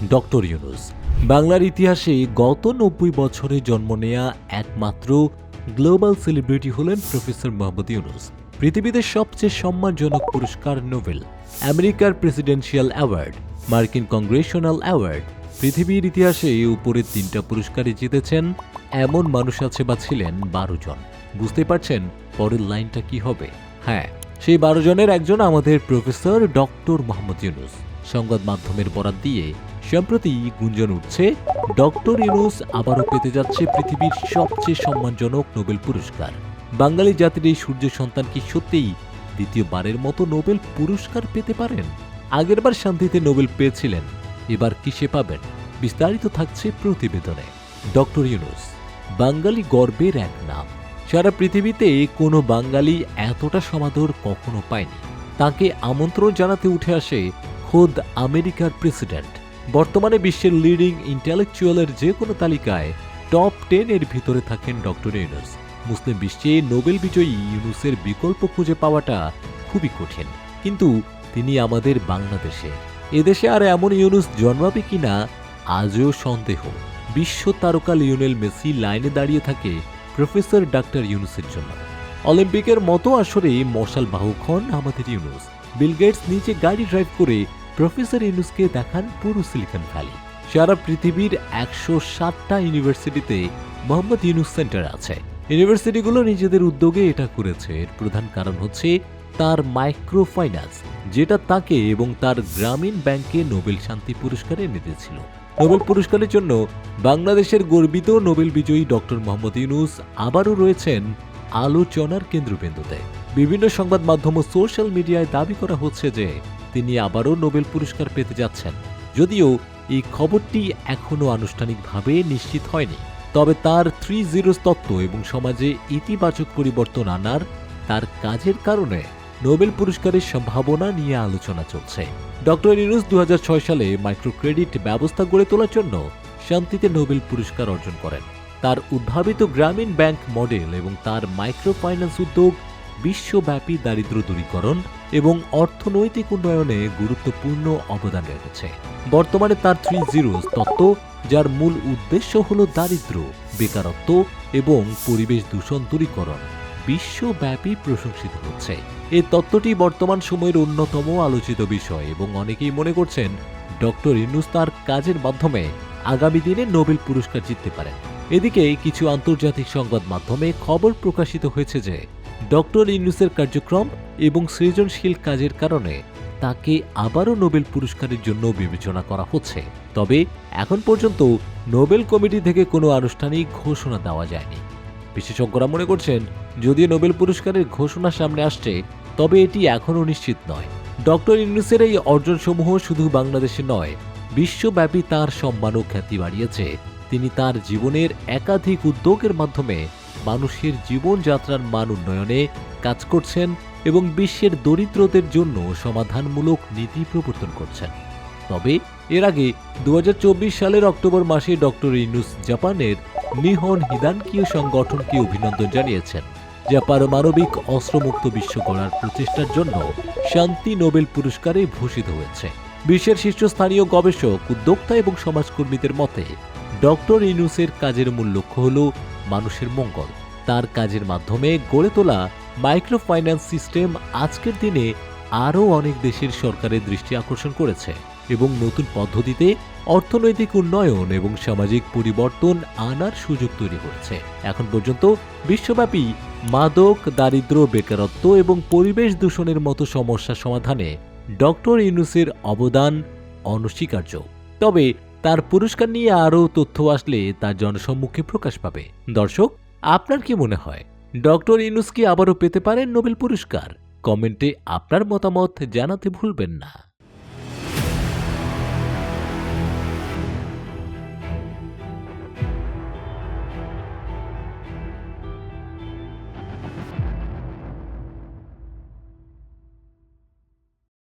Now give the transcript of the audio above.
Doctor Yunus বাংলার ইতিহাসে গত ৯০ বছরে জন্ম নেয়া একমাত্র গ্লোবাল সেলিব্রিটি হলেন প্রফেসর মোহাম্মদ ইউনূস। পৃথিবীতে সবচেয়ে সম্মানজনক পুরস্কার নোবেল, আমেরিকার প্রেসিডেন্সিয়াল অ্যাওয়ার্ড, মার্কিন কংগ্রেশনাল অ্যাওয়ার্ড, পৃথিবীর ইতিহাসে উপরের ৩টা পুরস্কারই জিতেছেন এমন মানুষ আছে বা ছিলেন ১২ জন। বুঝতে পারছেন পরের লাইনটা কি হবে? হ্যাঁ, সেই ১২ জনের একজন আমাদের প্রফেসর ডক্টর মোহাম্মদ ইউনূস। সংবাদ মাধ্যমের বরাত দিয়ে সম্প্রতি গুঞ্জন উঠছে ডক্টর ইউনূস আবারও পেতে যাচ্ছে পৃথিবীর সবচেয়ে সম্মানজনক নোবেল পুরস্কার। বাঙালি জাতির এই সূর্য সন্তান কি সত্যিই দ্বিতীয়বারের মতো নোবেল পুরস্কার পেতে পারেন? আগেরবার শান্তিতে নোবেল পেয়েছিলেন, এবার কিসে পাবেন? বিস্তারিত থাকছে প্রতিবেদনে। ডক্টর ইউনূস বাঙালি গর্বের এক নাম। সারা পৃথিবীতে কোনো বাঙালি এতটা সমাদর কখনো পায়নি। তাকে আমন্ত্রণ জানাতে উঠে আসে খোদ আমেরিকার প্রেসিডেন্ট। বর্তমানে বিশ্বের লিডিং ইন্টেলেকচুয়ালের যে কোনো তালিকায় টপ 10 এর ভিতরে থাকেন ডক্টর ইউনূস। মুসলিম বিশ্বে নোবেল বিজয়ী ইউনূসের বিকল্প খুঁজে পাওয়াটা খুবই কঠিন, কিন্তু তিনি আমাদের বাংলাদেশে। এদেশে আর এমন ইউনূস জন্মাবে কিনা আজও সন্দেহ। বিশ্ব তারকা লিওনেল মেসি লাইনে দাঁড়িয়ে থাকে প্রফেসর ডাক্তার ইউনূসের জন্য। অলিম্পিকের মতো আসরে মশাল বাহক হন আমাদের ইউনূস। বিল গেটস নিজে গাড়ি ড্রাইভ করে প্রফেসর ইউনূসকে দেখান পুরো সিলিকন ভ্যালি। সারা পৃথিবীর ১০৭টা ইউনিভার্সিটিতে মোহাম্মদ ইউনূস সেন্টার আছে। ইউনিভার্সিটিগুলো নিজেদের উদ্যোগে এটা করেছে। এর প্রধান কারণ হচ্ছে তার মাইক্রো ফাইন্যান্স, যেটা তাকে এবং তার গ্রামীণ ব্যাংকে নোবেল শান্তি পুরস্কার এনে দিয়েছিল। নোবেল পুরস্কারের জন্য বাংলাদেশের গর্বিত নোবেল বিজয়ী ডক্টর মোহাম্মদ ইউনূস আবারও রয়েছেন আলোচনার কেন্দ্রবিন্দুতে। বিভিন্ন সংবাদ মাধ্যম ও সোশ্যাল মিডিয়ায় দাবি করা হচ্ছে যে তিনি আবারও নোবেল পুরস্কার পেতে যাচ্ছেন। যদিও এই খবরটি এখনও আনুষ্ঠানিকভাবে নিশ্চিত হয়নি, তবে তার 3 জিরোস তত্ত্ব এবং সমাজে ইতিবাচক পরিবর্তন আনার তার কাজের কারণে নোবেল পুরস্কারের সম্ভাবনা নিয়ে আলোচনা চলছে। ডক্টর ইউনূস ২০০৬ সালে মাইক্রো ক্রেডিট ব্যবস্থা গড়ে তোলার জন্য শান্তিতে নোবেল পুরস্কার অর্জন করেন। তার উদ্ভাবিত গ্রামীণ ব্যাংক মডেল এবং তার মাইক্রো ফাইন্যান্স উদ্যোগ বিশ্বব্যাপী দারিদ্র দূরীকরণ এবং অর্থনৈতিক উন্নয়নে গুরুত্বপূর্ণ অবদান রেখেছে। বর্তমানে তার 3 জিরোস তত্ত্ব, যার মূল উদ্দেশ্য হল দারিদ্র, বেকারত্ব এবং পরিবেশ দূষণ দূরীকরণ, বিশ্বব্যাপী প্রশংসিত হচ্ছে। এই তত্ত্বটি বর্তমান সময়ের অন্যতম আলোচিত বিষয় এবং অনেকেই মনে করছেন ডক্টর ইউনূস তার কাজের মাধ্যমে আগামী দিনে নোবেল পুরস্কার জিততে পারেন। এদিকে কিছু আন্তর্জাতিক সংবাদ মাধ্যমে খবর প্রকাশিত হয়েছে যে ডক্টর ইউনূসের কার্যক্রম এবং সৃজনশীল কাজের কারণে তাকে আবারও নোবেল পুরস্কারের জন্য বিবেচনা করা হচ্ছে। তবে এখন পর্যন্ত নোবেল কমিটি থেকে কোনো আনুষ্ঠানিক ঘোষণা দেওয়া যায়নি। বিশেষজ্ঞরা মনে করছেন যদিও নোবেল পুরস্কারের ঘোষণা সামনে আসছে, তবে এটি এখনও নিশ্চিত নয়। ডক্টর ইউনূসের এই অর্জনসমূহ শুধু বাংলাদেশে নয়, বিশ্বব্যাপী তার সম্মান ও খ্যাতি বাড়িয়েছে। তিনি তার জীবনের একাধিক উদ্যোগের মাধ্যমে মানুষের জীবনযাত্রার মান উন্নয়নে কাজ করছেন এবং বিশ্বের দরিদ্রদের জন্য সমাধানমূলক নীতি প্রবর্তন করছেন। তবে এর আগে ২০২৪ সালের অক্টোবর মাসে ডক্টর ইউনূস জাপানের নিহন হিদানকিয় সংগঠনকে অভিনন্দন জানিয়েছেন, যা পারমাণবিক অস্ত্রমুক্ত বিশ্ব গড়ার প্রচেষ্টার জন্য শান্তি নোবেল পুরস্কারে ভূষিত হয়েছে। বিশ্বের শীর্ষস্থানীয় গবেষক, উদ্যোক্তা এবং সমাজকর্মীদের মতে ডক্টর ইউনূসের কাজের মূল লক্ষ্য হল মানুষের মঙ্গল। তার কাজের মাধ্যমে গড়ে তোলা মাইক্রো ফাইন্যান্স সিস্টেম আজকের দিনে আরও অনেক দেশের সরকারের দৃষ্টি আকর্ষণ করেছে এবং নতুন পদ্ধতিতে অর্থনৈতিক উন্নয়ন এবং সামাজিক পরিবর্তন আনার সুযোগ তৈরি করেছে। এখন পর্যন্ত বিশ্বব্যাপী মাদক, দারিদ্র, বেকারত্ব এবং পরিবেশ দূষণের মতো সমস্যা সমাধানে ডক্টর ইউনূসের অবদান অনস্বীকার্য। তবে তার পুরস্কার নিয়ে আরও তথ্য আসলে তা জনসম্মুখে প্রকাশ পাবে। দর্শক, আপনার কি মনে হয় ডক্টর ইউনূস কি আবারও পেতে পারেন নোবেল পুরস্কার? কমেন্টে আপনার মতামত জানাতে ভুলবেন না।